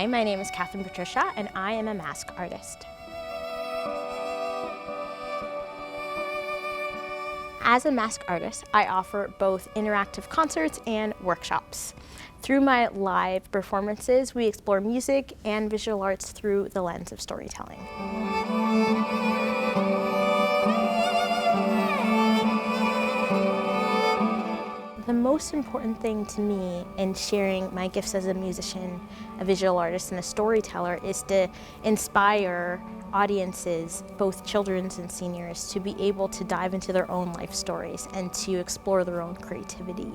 Hi, my name is Kathryn Patricia, and I am a mask artist. As a mask artist, I offer both interactive concerts and workshops. Through my live performances, we explore music and visual arts through the lens of storytelling. The most important thing to me in sharing my gifts as a musician, a visual artist, and a storyteller is to inspire audiences, both children's and seniors, to be able to dive into their own life stories and to explore their own creativity.